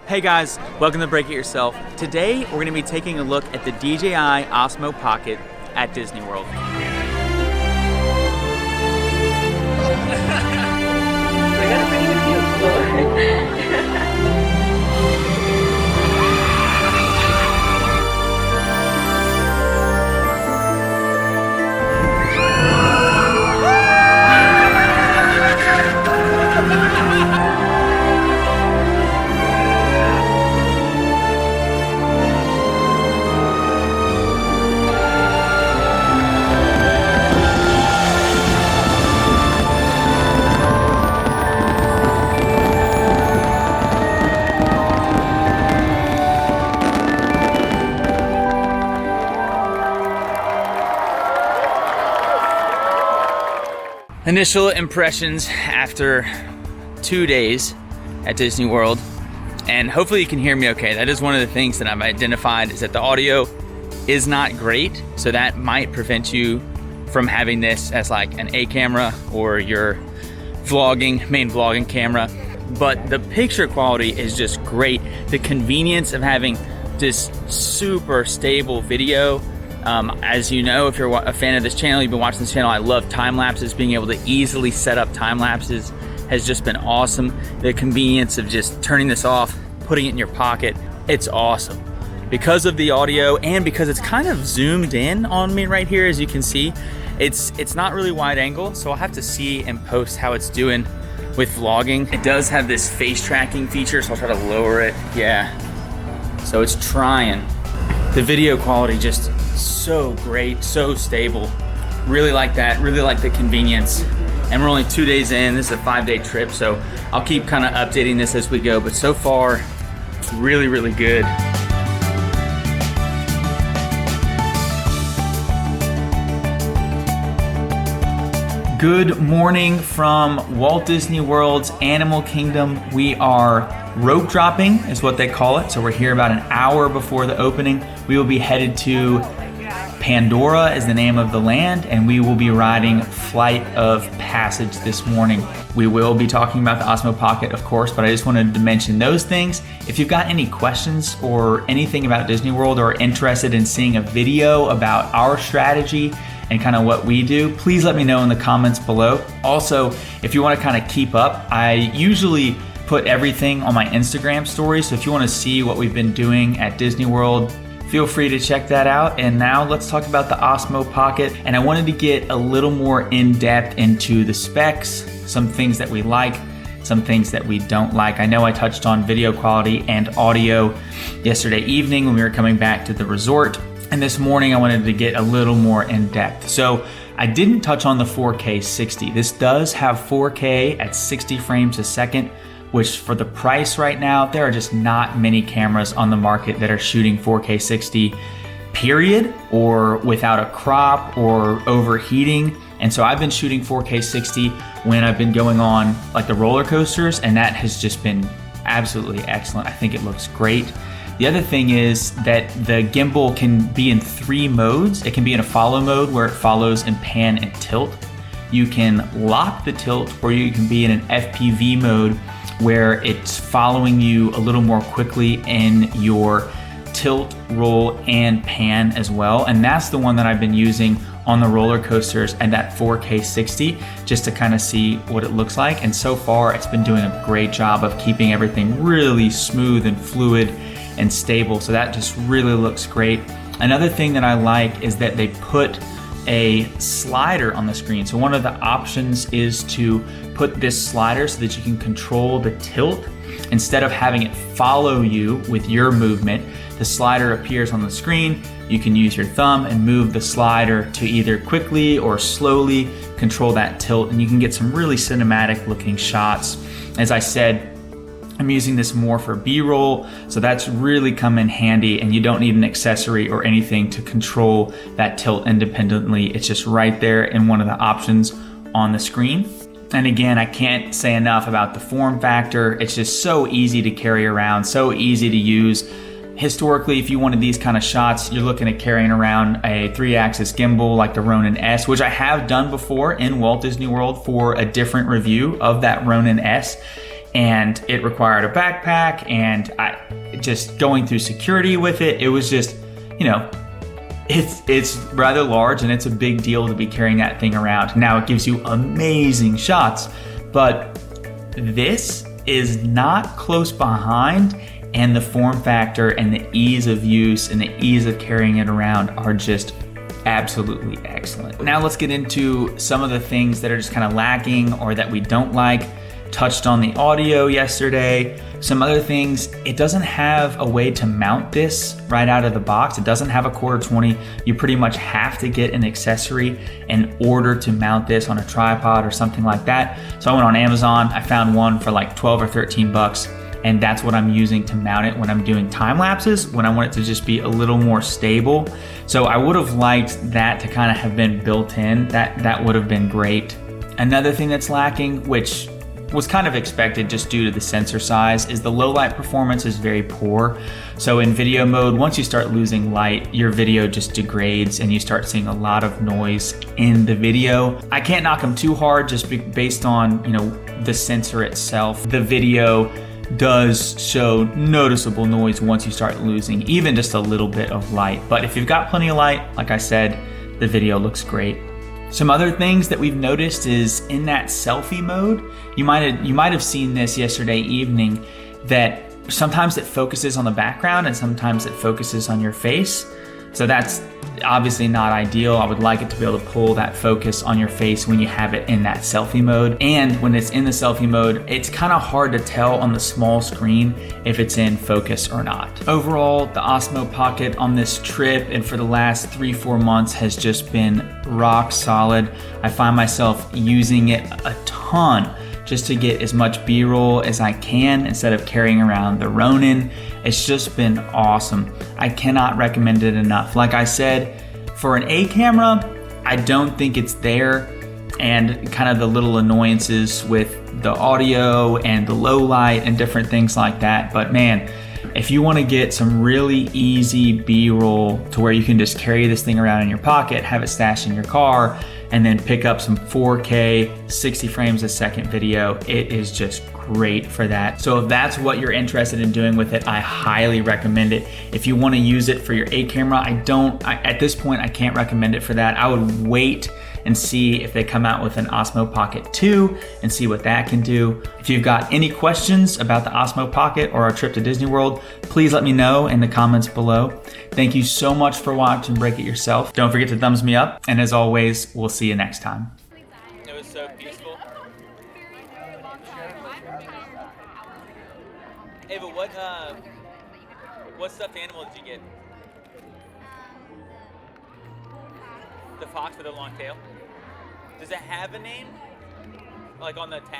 Hey guys, welcome to Break It Yourself. Today we're going to be taking a look at the DJI Osmo Pocket at Disney World. I got a pretty good view. Initial impressions after 2 days at Disney World, and hopefully you can hear me okay. That is one of the things that I've identified, is that the audio is not great, so that might prevent you from having this as like an A camera or your main vlogging camera. But the picture quality is just great. The convenience of having this super stable video. As you know, if you're a fan of this channel, you've been watching this channel, I love time lapses. Being able to easily set up time lapses has just been awesome. The convenience of just turning this off, putting it in your pocket, it's awesome. Because of the audio and because it's kind of zoomed in on me right here, as you can see, it's not really wide angle, so I'll have to see in post how it's doing with vlogging. It does have this face tracking feature, so I'll try to lower it. Yeah, so it's trying. The video quality just so great, so stable. Really like that, really like the convenience. And we're only 2 days in. This is a 5-day trip, so I'll keep kind of updating this as we go, but so far, really, really good. Good morning from Walt Disney World's Animal Kingdom. We are rope dropping, is what they call it. So we're here about an hour before the opening. We will be headed to Pandora is the name of the land, and we will be riding Flight of Passage this morning. We will be talking about the Osmo Pocket, of course, but I just wanted to mention those things. If you've got any questions or anything about Disney World, or interested in seeing a video about our strategy and kind of what we do, please let me know in the comments below. Also, if you want to kind of keep up, I usually put everything on my Instagram story, so if you want to see what we've been doing at Disney World, feel free to check that out. And now let's talk about the Osmo Pocket. And I wanted to get a little more in-depth into the specs, some things that we like, some things that we don't like. I know I touched on video quality and audio yesterday evening when we were coming back to the resort. And this morning I wanted to get a little more in-depth. So I didn't touch on the 4K 60. This does have 4K at 60 frames a second, which for the price right now, there are just not many cameras on the market that are shooting 4K 60, period, or without a crop or overheating. And so I've been shooting 4K 60 when I've been going on like the roller coasters, and that has just been absolutely excellent. I think it looks great. The other thing is that the gimbal can be in 3 modes. It can be in a follow mode where it follows in pan and tilt. You can lock the tilt, or you can be in an FPV mode where it's following you a little more quickly in your tilt, roll, and pan as well. And that's the one that I've been using on the roller coasters and at 4K 60, just to kind of see what it looks like. And so far, it's been doing a great job of keeping everything really smooth and fluid and stable. So that just really looks great. Another thing that I like is that they put a slider on the screen. So one of the options is to put this slider so that you can control the tilt. Instead of having it follow you with your movement, the slider appears on the screen. You can use your thumb and move the slider to either quickly or slowly control that tilt, and you can get some really cinematic looking shots. As I said, I'm using this more for B-roll, so that's really come in handy, and you don't need an accessory or anything to control that tilt independently. It's just right there in one of the options on the screen. And again, I can't say enough about the form factor. It's just so easy to carry around, so easy to use. Historically, if you wanted these kind of shots, you're looking at carrying around a 3-axis gimbal like the Ronin S, which I have done before in Walt Disney World for a different review of that Ronin S. and it required a backpack, and just going through security with it. It was just, it's rather large, and it's a big deal to be carrying that thing around. Now it gives you amazing shots, but this is not close behind, and the form factor and the ease of use and the ease of carrying it around are just absolutely excellent. Now let's get into some of the things that are just kind of lacking or that we don't like. Touched on the audio yesterday. Some other things, it doesn't have a way to mount this right out of the box. It doesn't have a quarter 20. You pretty much have to get an accessory in order to mount this on a tripod or something like that. So I went on Amazon, I found one for like 12 or 13 bucks, and that's what I'm using to mount it when I'm doing time lapses, when I want it to just be a little more stable. So I would have liked that to kind of have been built in. That would have been great. Another thing that's lacking, which was kind of expected just due to the sensor size, is the low light performance is very poor. So in video mode, once you start losing light, your video just degrades and you start seeing a lot of noise in the video. I can't knock them too hard just based on, the sensor itself. The video does show noticeable noise once you start losing even just a little bit of light. But if you've got plenty of light, like I said, the video looks great. Some other things that we've noticed is in that selfie mode, you might have seen this yesterday evening, that sometimes it focuses on the background and sometimes it focuses on your face. So that's obviously not ideal. I would like it to be able to pull that focus on your face when you have it in that selfie mode. And when it's in the selfie mode, it's kind of hard to tell on the small screen if it's in focus or not. Overall, the Osmo Pocket on this trip and for the last 3-4 months has just been rock solid. I find myself using it a ton just to get as much B-roll as I can instead of carrying around the Ronin. It's just been awesome. I cannot recommend it enough. Like I said, for an A camera, I don't think it's there, and kind of the little annoyances with the audio and the low light and different things like that. But man, if you want to get some really easy B-roll to where you can just carry this thing around in your pocket, have it stashed in your car, and then pick up some 4K 60 frames a second video, it is just great for that. So if that's what you're interested in doing with it, I highly recommend it. If you want to use it for your A camera, at this point I can't recommend it for that. I would wait and see if they come out with an Osmo Pocket 2 and see what that can do. If you've got any questions about the Osmo Pocket or our trip to Disney World, please let me know in the comments below. Thank you so much for watching Break It Yourself. Don't forget to thumbs me up, and as always, we'll see you next time. It was so peaceful. Ava, what stuffed animal did you get? The fox with a long tail? Does it have a name? Like on the tag?